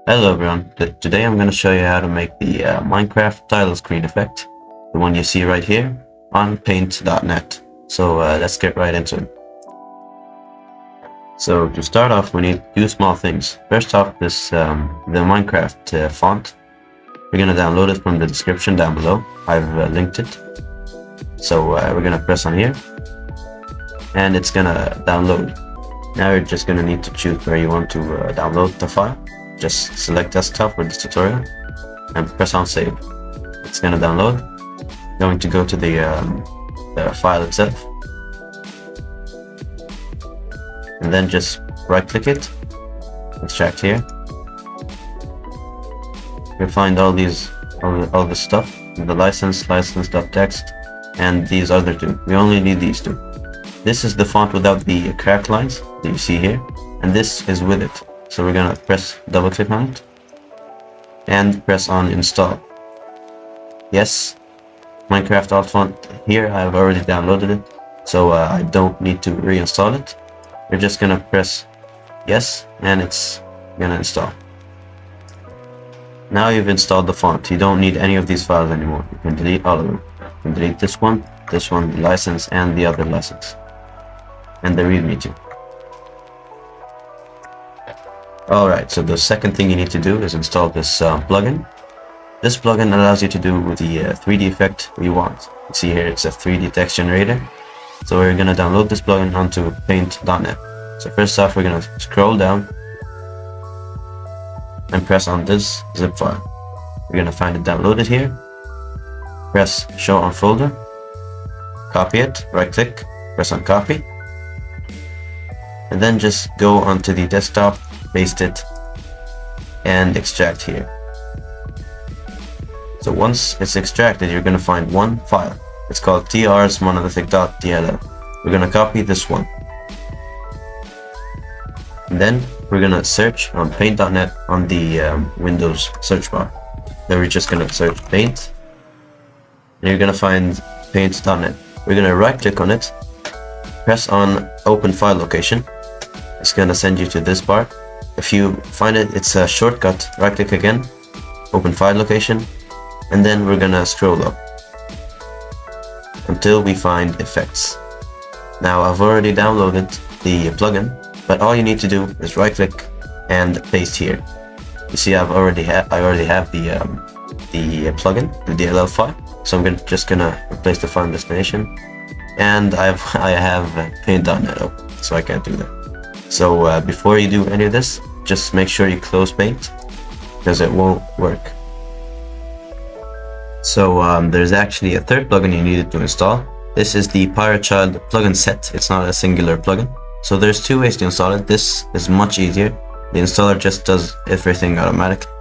Hello everyone, today I'm going to show you how to make the Minecraft title screen effect, the one you see right here, on PaintDotNet. So let's get right into it. So to start off we need two small things. First off, the Minecraft font. We're going to download it from the description down below. I've linked it. So we're going to press on here and it's going to download. Now you're just going to need to choose where you want to download the file. Just select desktop for this tutorial and press on save. It's going to download. Going to go to the file itself and then just right click it, extract here. You'll find all this stuff, the license.txt, and these other two. We only need these two. This is the font without the cracked lines that you see here, and this is with it. So we're gonna double click on it and press on install. Yes, Minecraft alt font here, I've already downloaded it, so I don't need to reinstall it. We're just gonna press yes and it's gonna install. Now you've installed the font. You don't need any of these files anymore. You can delete all of them. You can delete this one, the license, and the other license, and the readme too. Alright, so the second thing you need to do is install this plugin. This plugin allows you to do the 3D effect you want. You see here it's a 3D text generator. So we're going to download this plugin onto PaintDotNet. So first off, we're going to scroll down and press on this zip file. We're going to find it downloaded here. Press show on folder. Copy it, right click, press on copy. And then just go onto the desktop, paste it, and extract here. So once it's extracted, you're going to find one file. It's called trsmonolithic.dll. We're going to copy this one. And then we're going to search on PaintDotNet on the Windows search bar. Then we're just going to search Paint, and you're going to find PaintDotNet. We're going to right click on it, press on Open File Location. It's going to send you to this bar. If you find it, it's a shortcut. Right click again, open file location, and then we're gonna scroll up until we find effects. Now I've already downloaded the plugin, but all you need to do is right click and paste here. You see I already have the plugin, the DLL file. So I'm just gonna replace the file destination, and I have PaintDotNet open, so I can't do that. So before you do any of this, just make sure you close Paint, because it won't work. So there's actually a third plugin you needed to install. This is the Pirate Child plugin set. It's not a singular plugin. So there's two ways to install it. This is much easier. The installer just does everything automatically.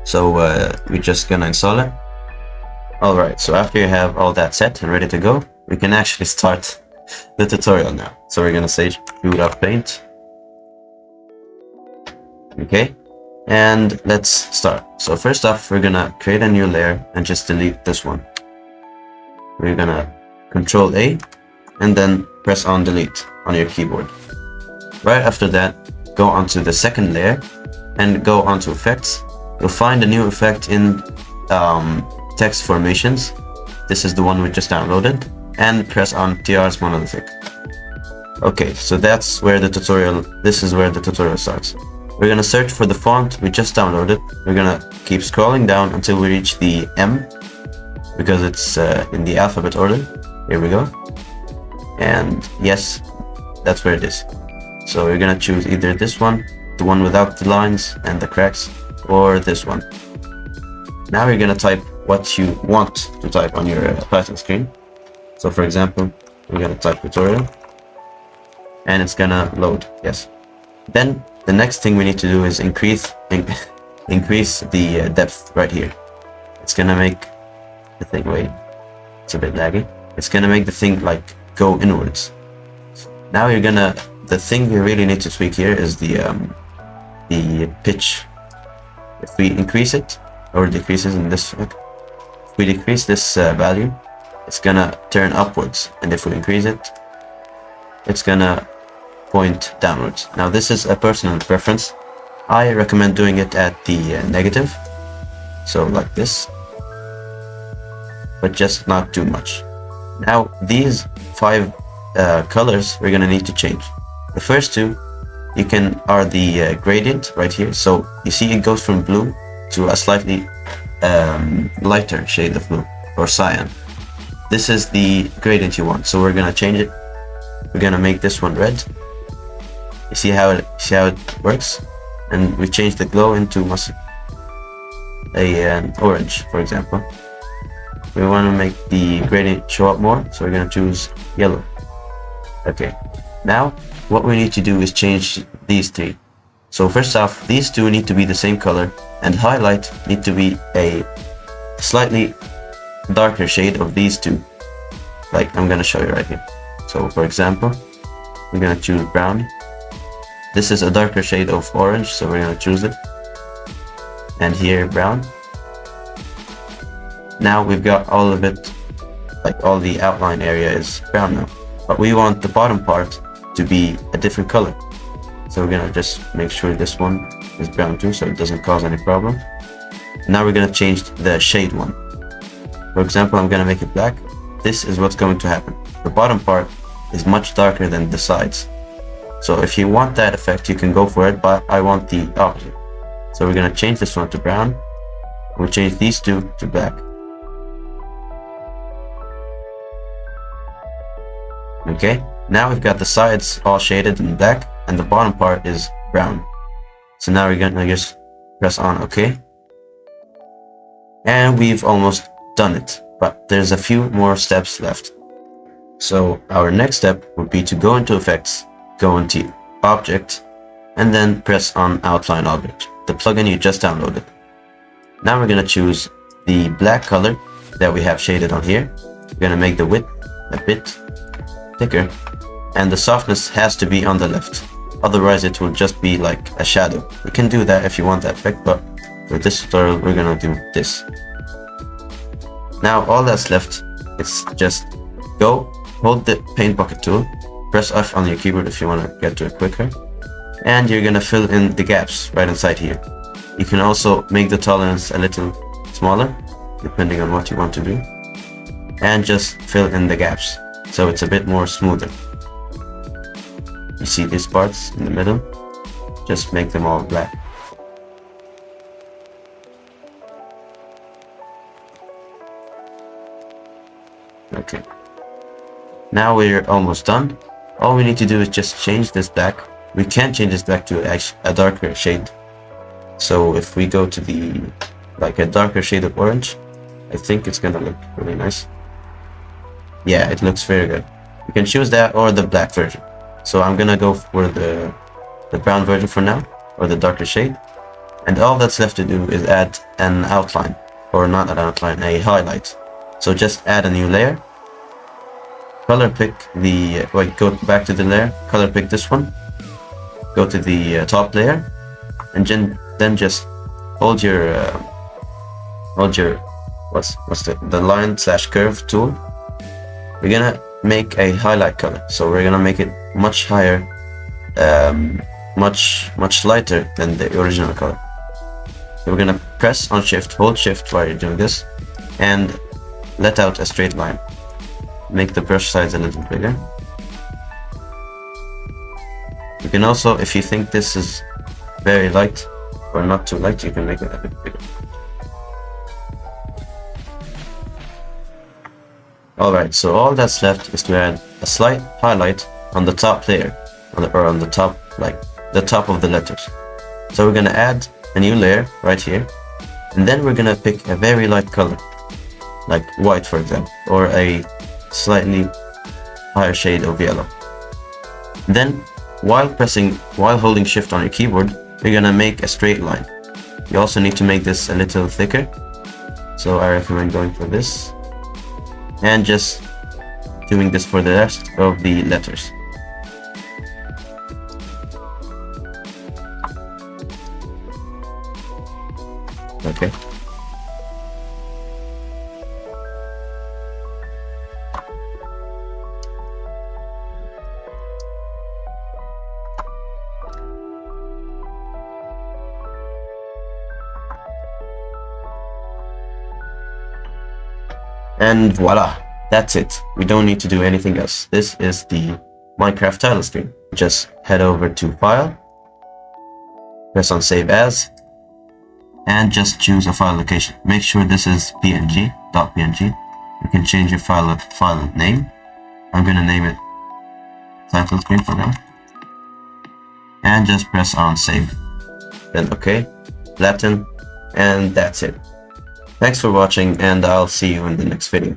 So we're just gonna install it. Alright, so after you have all that set and ready to go, we can actually start the tutorial now. So we're gonna say boot up Paint. Okay, and let's start. So first off, we're gonna create a new layer and just delete this one. We're gonna Control A and then press on delete on your keyboard. Right after that, go onto the second layer and go onto effects. You'll find a new effect in text formations. This is the one we just downloaded, and press on TR's monolithic. Okay, so this is where the tutorial starts. We're gonna search for the font we just downloaded. We're gonna keep scrolling down until we reach the M, because it's in the alphabet order. Here we go. And yes, that's where it is. So we're gonna choose either this one, the one without the lines and the cracks, or this one. Now you're gonna type what you want to type on your title screen. So for example, we're gonna type tutorial, and it's gonna load. Yes. Then the next thing we need to do is increase the depth right here. It's gonna make the thing, wait, it's a bit laggy. It's gonna make the thing like go inwards. Now the thing we really need to tweak here is the pitch. If we increase it or decreases in this, if we decrease this value, it's gonna turn upwards, and if we increase it, it's gonna point downwards. Now this is a personal preference. I recommend doing it at the negative, so like this, but just not too much. Now these 5 colors we're gonna need to change. The first 2 are the gradient right here. So you see it goes from blue to a slightly lighter shade of blue, or cyan. This is the gradient you want, so we're gonna change it. We're gonna make this one red. You see how it works? And we change the glow into an orange, for example. We want to make the gradient show up more, so we're going to choose yellow. Okay, now what we need to do is change these 3. So first off, these 2 need to be the same color, and highlight need to be a slightly darker shade of these 2. Like I'm going to show you right here. So for example, we're going to choose brown. This is a darker shade of orange, so we're going to choose it. And here brown. Now we've got all of it, like all the outline area is brown now. But we want the bottom part to be a different color. So we're gonna just make sure this one is brown too, so it doesn't cause any problem. Now we're gonna change the shade one. For example, I'm gonna make it black. This is what's going to happen. The bottom part is much darker than the sides. So if you want that effect, you can go for it, but I want the opposite. So we're gonna change this one to brown. We'll change these 2 to black. Okay, now we've got the sides all shaded in black, and the bottom part is brown. So now we're gonna just press on OK. And we've almost done it, but there's a few more steps left. So our next step would be to go into Effects, go into Object, and then press on Outline Object, the plugin you just downloaded. Now we're gonna choose the black color that we have shaded on here. We're gonna make the width a bit thicker, and the softness has to be on the left, otherwise it will just be like a shadow. You can do that if you want that effect, but for this tutorial we're gonna do this. Now all that's left is just go, hold the paint bucket tool, press F on your keyboard if you want to get to it quicker, and you're gonna fill in the gaps right inside here. You can also make the tolerance a little smaller depending on what you want to do, and just fill in the gaps so it's a bit more smoother. You see these parts in the middle? Just make them all black. Okay. Now we're almost done. All we need to do is just change this black. We can change this black to a darker shade. So if we go to the a darker shade of orange, I think it's gonna look really nice. Yeah, it looks very good. You can choose that or the black version. So I'm gonna go for the brown version for now, or the darker shade. And all that's left to do is add an outline, or not an outline, a highlight. So just add a new layer. Color pick the, go back to the layer, color pick this one. Go to the top layer, and then just hold your what's the line / curve tool. We're gonna make a highlight color, so we're gonna make it much higher, much lighter than the original color. So we're gonna press on Shift, hold Shift while you're doing this, and let out a straight line. Make the brush size a little bigger. You can also, if you think this is very light or not too light, you can make it a bit bigger. Alright, so all that's left is to add a slight highlight on the top layer, on the top, the top of the letters. So we're gonna add a new layer right here, and then we're gonna pick a very light color, like white for example, or a slightly higher shade of yellow. Then while holding Shift on your keyboard, we're gonna make a straight line. You also need to make this a little thicker, so I recommend going for this, and just doing this for the rest of the letters. Okay. And voila, that's it. We don't need to do anything else. This is the Minecraft title screen. Just head over to File, press on Save As, and just choose a file location. Make sure this is .png. You can change your file name. I'm gonna name it title screen for now. And just press on Save. Then OK, flatten, and that's it. Thanks for watching, and I'll see you in the next video.